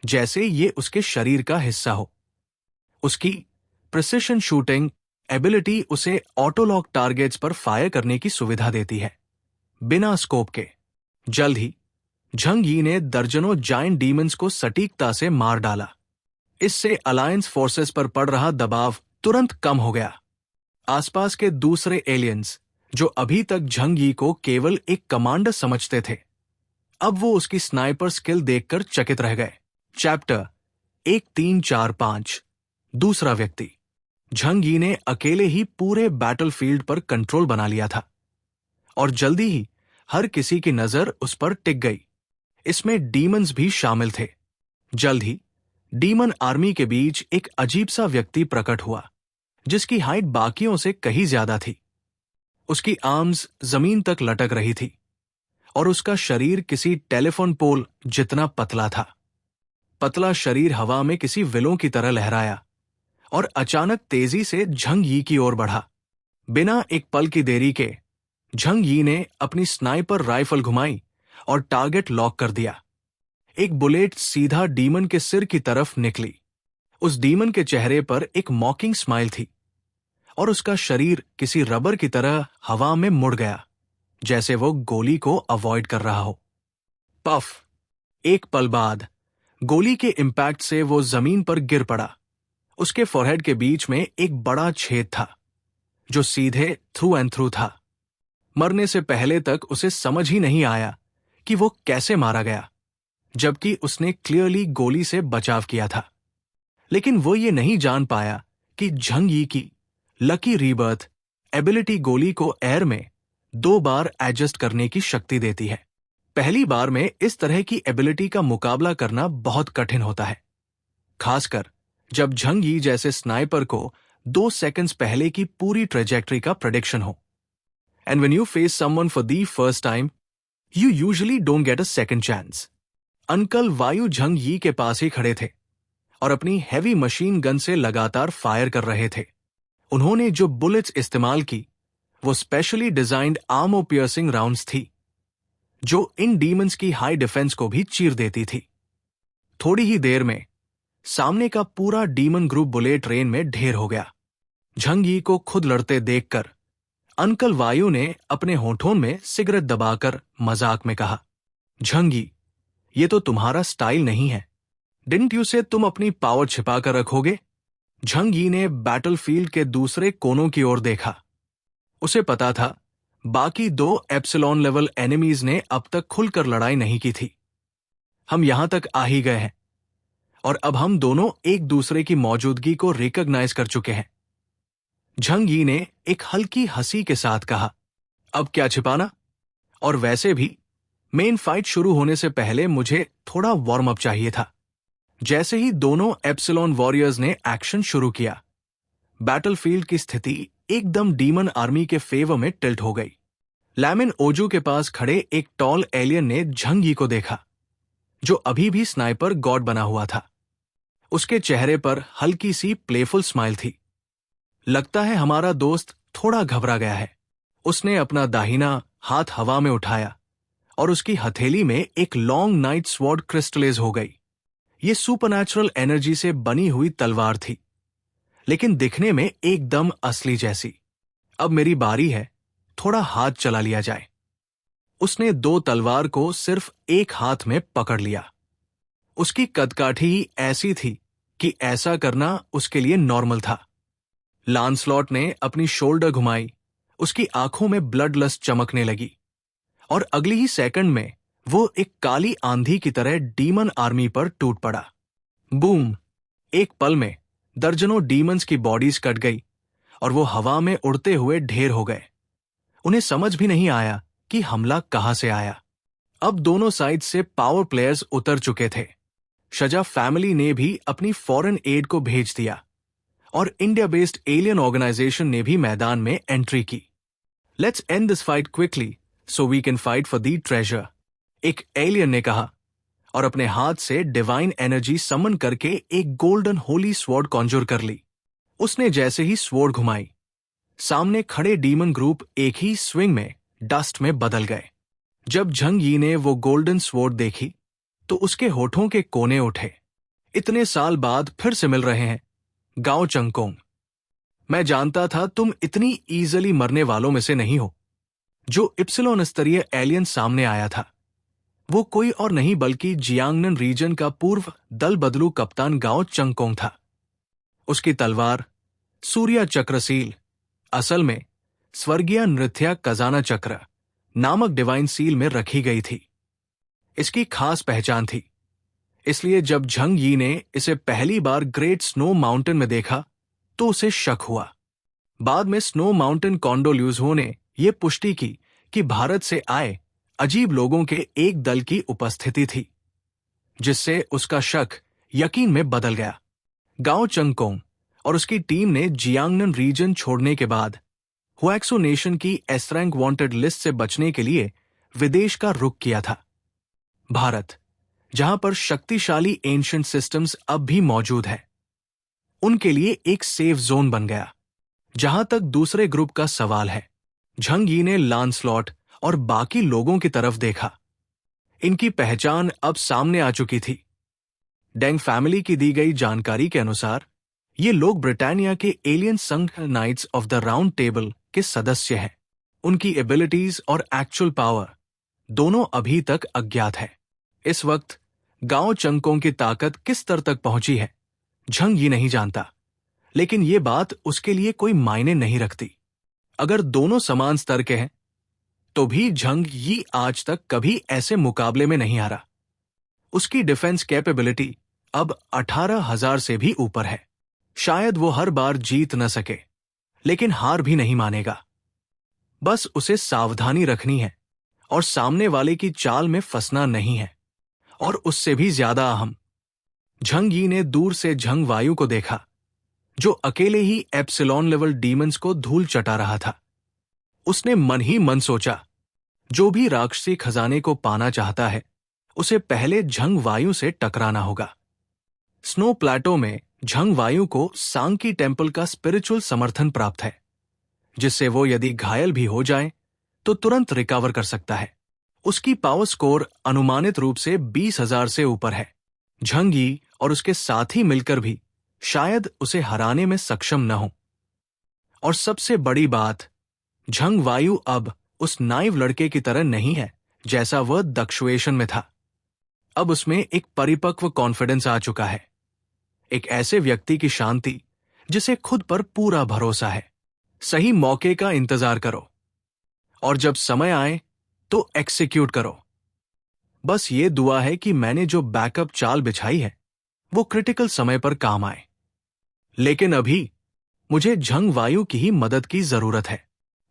Speaker 1: जैसे ये उसके शरीर का हिस्सा हो। उसकी प्रिसिशन शूटिंग एबिलिटी उसे ऑटोलॉक टारगेट्स पर फायर करने की सुविधा देती है, बिना स्कोप के। जल्द ही झंग यी ने दर्जनों जायंट डीमंस को सटीकता से मार डाला। इससे अलायंस फोर्सेस पर पड़ रहा दबाव तुरंत कम हो गया। आसपास के दूसरे एलियंस, जो अभी तक झंग यी को केवल एक कमांडर समझते थे, अब वो उसकी स्नाइपर स्किल देखकर चकित रह गए। चैप्टर 1345। दूसरा व्यक्ति। झंग यी ने अकेले ही पूरे बैटलफील्ड पर कंट्रोल बना लिया था, और जल्दी ही हर किसी की नजर उस पर टिक गई। इसमें डीमंस भी शामिल थे। जल्द ही डीमन आर्मी के बीच एक अजीब सा व्यक्ति प्रकट हुआ, जिसकी हाइट बाकियों से कहीं ज्यादा थी। उसकी आर्म्स जमीन तक लटक रही थी, और उसका शरीर किसी टेलीफोन पोल जितना पतला था। पतला शरीर हवा में किसी विलों की तरह लहराया और अचानक तेजी से झंग यी की ओर बढ़ा। बिना एक पल की देरी के झंग यी ने अपनी स्नाइपर राइफल घुमाई और टारगेट लॉक कर दिया। एक बुलेट सीधा डीमन के सिर की तरफ निकली। उस डीमन के चेहरे पर एक मॉकिंग स्माइल थी, और उसका शरीर किसी रबर की तरह हवा में मुड़ गया, जैसे वो गोली को अवॉइड कर रहा हो। पफ। एक पल बाद गोली के इंपैक्ट से वो जमीन पर गिर पड़ा। उसके फोरहेड के बीच में एक बड़ा छेद था, जो सीधे थ्रू एंड थ्रू था। मरने से पहले तक उसे समझ ही नहीं आया कि वो कैसे मारा गया, जबकि उसने क्लियरली गोली से बचाव किया था। लेकिन वो ये नहीं जान पाया कि झंग यी की लकी रीबर्थ एबिलिटी गोली को एयर में 2 बार एडजस्ट करने की शक्ति देती है। पहली बार में इस तरह की एबिलिटी का मुकाबला करना बहुत कठिन होता है, खासकर जब झंग यी जैसे स्नाइपर को 2 सेकंड्स पहले की पूरी ट्रेजेक्टरी का प्रेडिक्शन हो। And when you face someone for the first time, you usually don't get a second chance. Uncle वायु झंग यी के पास ही खड़े थे और अपनी हैवी मशीन गन से लगातार फायर कर रहे थे। उन्होंने जो बुलेट्स इस्तेमाल की, वो specially designed armour piercing rounds थी, जो इन डीमंस की हाई डिफेंस को भी चीर देती थी। थोड़ी ही देर में सामने का पूरा डीमन ग्रुप बुलेट रेन में ढेर हो गया। झंग यी को खुद लड़ते देखकर अंकल वायु ने अपने होठों में सिगरेट दबाकर मजाक में कहा, झंग यी, ये तो तुम्हारा स्टाइल नहीं है। डिडंट यू से तुम अपनी पावर छिपा कर रखोगे? झंग यी ने बैटलफील्ड के दूसरे कोनों की ओर देखा। उसे पता था बाकी 2 एप्सिलॉन लेवल एनिमीज ने अब तक खुलकर लड़ाई नहीं की थी। हम यहां तक आ ही गए हैं, और अब हम दोनों एक दूसरे की मौजूदगी को रिकॉग्नाइज कर चुके हैं। झंग यी ने एक हल्की हंसी के साथ कहा, अब क्या छिपाना? और वैसे भी मेन फाइट शुरू होने से पहले मुझे थोड़ा वार्म अप चाहिए था। जैसे ही दोनों एप्सिलॉन वॉरियर्स ने एक्शन शुरू किया, बैटलफील्ड की स्थिति एकदम डीमन आर्मी के फेवर में टिल्ट हो गई। लैमिन ओजू के पास खड़े एक टॉल एलियन ने झंग यी को देखा, जो अभी भी स्नाइपर गॉड बना हुआ था। उसके चेहरे पर हल्की सी प्लेफुल स्माइल थी। लगता है हमारा दोस्त थोड़ा घबरा गया है। उसने अपना दाहिना हाथ हवा में उठाया और उसकी हथेली में एक लॉन्ग नाइट स्वॉर्ड क्रिस्टलाइज हो गई। ये सुपरनैचुरल एनर्जी से बनी हुई तलवार थी, लेकिन दिखने में एकदम असली जैसी। अब मेरी बारी है, थोड़ा हाथ चला लिया जाए। उसने 2 तलवार को सिर्फ एक हाथ में पकड़ लिया। उसकी कदकाठी ही ऐसी थी कि ऐसा करना उसके लिए नॉर्मल था। लांसलॉट ने अपनी शोल्डर घुमाई, उसकी आंखों में ब्लड लस्ट चमकने लगी, और अगली ही सेकंड में वो एक काली आंधी की तरह डीमन आर्मी पर टूट पड़ा। बूम! एक पल में दर्जनों डीमंस की बॉडीज कट गई और वो हवा में उड़ते हुए ढेर हो गए। उन्हें समझ भी नहीं आया कि हमला कहां से आया। अब दोनों साइड से पावर प्लेयर्स उतर चुके थे। शजा फैमिली ने भी अपनी फॉरेन एड को भेज दिया और इंडिया बेस्ड एलियन ऑर्गेनाइजेशन ने भी मैदान में एंट्री की। Let's end this fight quickly so we can fight for the treasure, एक एलियन ने कहा और अपने हाथ से डिवाइन एनर्जी समन करके एक गोल्डन होली स्वॉर्ड कॉन्जूर कर ली। उसने जैसे ही स्वॉर्ड घुमाई, सामने खड़े डीमन ग्रुप एक ही स्विंग में डस्ट में बदल गए। जब झंग यी ने वो गोल्डन स्वॉर्ड देखी तो उसके होठों के कोने उठे। इतने साल बाद फिर से मिल रहे हैं गाओ चंगकोंग। मैं जानता था तुम इतनी इजीली मरने वालों में से नहीं हो। जो इप्सिलोन स्तरीय एलियन सामने आया था वो कोई और नहीं बल्कि जियांगनन रीजन का पूर्व दल बदलू कप्तान गाओ चंगकोंग था। उसकी तलवार सूर्या चक्रसील असल में स्वर्गीय नृत्या कजाना चक्र नामक डिवाइन सील में रखी गई थी। इसकी खास पहचान थी, इसलिए जब झंग यी ने इसे पहली बार ग्रेट स्नो माउंटेन में देखा तो उसे शक हुआ। बाद में स्नो माउंटेन कॉन्डोल्यूजो ने यह पुष्टि की कि भारत से आए अजीब लोगों के एक दल की उपस्थिति थी, जिससे उसका शक यकीन में बदल गया। गाओ चंगकोंग और उसकी टीम ने जियांगनन रीजन छोड़ने के बाद हुएक्सो नेशन की एस रैंक वांटेड लिस्ट से बचने के लिए विदेश का रुख किया था। भारत, जहां पर शक्तिशाली एंशिएंट सिस्टम्स अब भी मौजूद है, उनके लिए एक सेफ जोन बन गया। जहां तक दूसरे ग्रुप का सवाल है, झंग यी ने लांसलॉट और बाकी लोगों की तरफ देखा। इनकी पहचान अब सामने आ चुकी थी। डेंग फैमिली की दी गई जानकारी के अनुसार ये लोग ब्रिटानिया के एलियन संघ knights of the round table के सदस्य हैं। उनकी एबिलिटीज और एक्चुअल पावर दोनों अभी तक अज्ञात है। इस वक्त गाओ चंगकोंग की ताकत किस स्तर तक पहुंची है झंग यी नहीं जानता, लेकिन ये बात उसके लिए कोई मायने नहीं रखती। अगर दोनों समान स्तर के हैं तो भी झंग यी आज तक कभी ऐसे मुकाबले में नहीं हारा। उसकी डिफेंस कैपेबिलिटी अब 18,000 से भी ऊपर है। शायद वो हर बार जीत न सके, लेकिन हार भी नहीं मानेगा। बस उसे सावधानी रखनी है और सामने वाले की चाल में फंसना नहीं है। और उससे भी ज्यादा अहम, झंग यी ने दूर से झंग वायु को देखा, जो अकेले ही एप्सिलॉन लेवल डीमंस को धूल चटा रहा था। उसने मन ही मन सोचा, जो भी राक्षसी खजाने को पाना चाहता है उसे पहले झंग वायु से टकराना होगा। स्नो प्लेटो में झंग वायु को सांकी टेम्पल का स्पिरिचुअल समर्थन प्राप्त है, जिससे वो यदि घायल भी हो जाए तो तुरंत रिकवर कर सकता है। उसकी पावर स्कोर अनुमानित रूप से 20,000 से ऊपर है। झंग यी और उसके साथी मिलकर भी शायद उसे हराने में सक्षम न हो। और सबसे बड़ी बात, झंग वायु अब उस नाइव लड़के की तरह नहीं है जैसा वह दक्षुएशन में था। अब उसमें एक परिपक्व कॉन्फिडेंस आ चुका है, एक ऐसे व्यक्ति की शांति जिसे खुद पर पूरा भरोसा है। सही मौके का इंतजार करो और जब समय आए तो एक्सिक्यूट करो। बस ये दुआ है कि मैंने जो बैकअप चाल बिछाई है वो क्रिटिकल समय पर काम आए। लेकिन अभी मुझे झंग वायु की ही मदद की जरूरत है।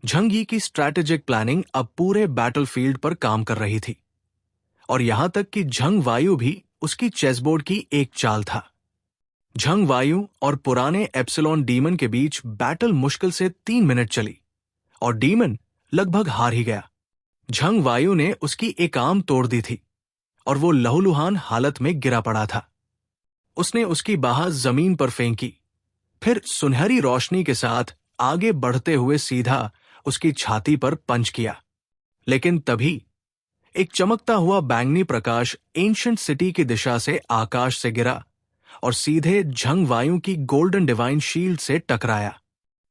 Speaker 1: झंग यी की स्ट्रैटेजिक प्लानिंग अब पूरे बैटलफील्ड पर काम कर रही थी, और यहां तक कि झंग वायु भी उसकी चेसबोर्ड की एक चाल था। झंग वायु और पुराने एप्सिलॉन डीमन के बीच बैटल मुश्किल से 3 मिनट चली और डीमन लगभग हार ही गया। झंग वायु ने उसकी एक आर्म तोड़ दी थी और वो लहूलुहान हालत में गिरा पड़ा था। उसने उसकी बाह जमीन पर फेंकी, फिर सुनहरी रोशनी के साथ आगे बढ़ते हुए सीधा उसकी छाती पर पंच किया। लेकिन तभी एक चमकता हुआ बैंगनी प्रकाश एंशिएंट सिटी की दिशा से आकाश से गिरा और सीधे झंग वायु की गोल्डन डिवाइन शील्ड से टकराया।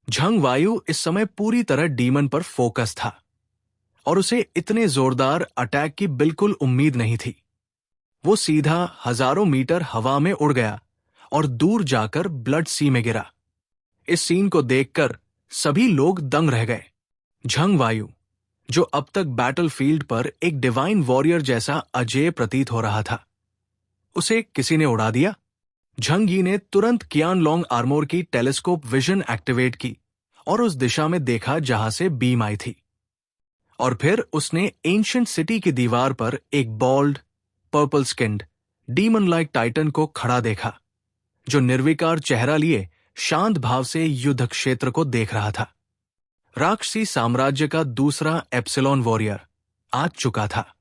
Speaker 1: झंग वायु इस समय पूरी तरह डीमन पर फोकस था और उसे इतने जोरदार अटैक की बिल्कुल उम्मीद नहीं थी। वो सीधा हजारों मीटर हवा में उड़ गया और दूर जाकर ब्लड सी में गिरा। इस सीन को देखकर सभी लोग दंग रह गए। झंग वायु, जो अब तक बैटलफील्ड पर एक डिवाइन वॉरियर जैसा अजेय प्रतीत हो रहा था, उसे किसी ने उड़ा दिया। झंग यी ने तुरंत कियानलोंग आर्मोर की टेलीस्कोप विजन एक्टिवेट की और उस दिशा में देखा जहां से बीम आई थी। और फिर उसने एंशिएंट सिटी की दीवार पर एक bald, purple skinned, demon like Titan को खड़ा देखा, जो निर्विकार चेहरा लिए शांत भाव से युद्ध क्षेत्र को देख रहा था। राक्षसी साम्राज्य का दूसरा एप्सिलॉन वॉरियर आ चुका था।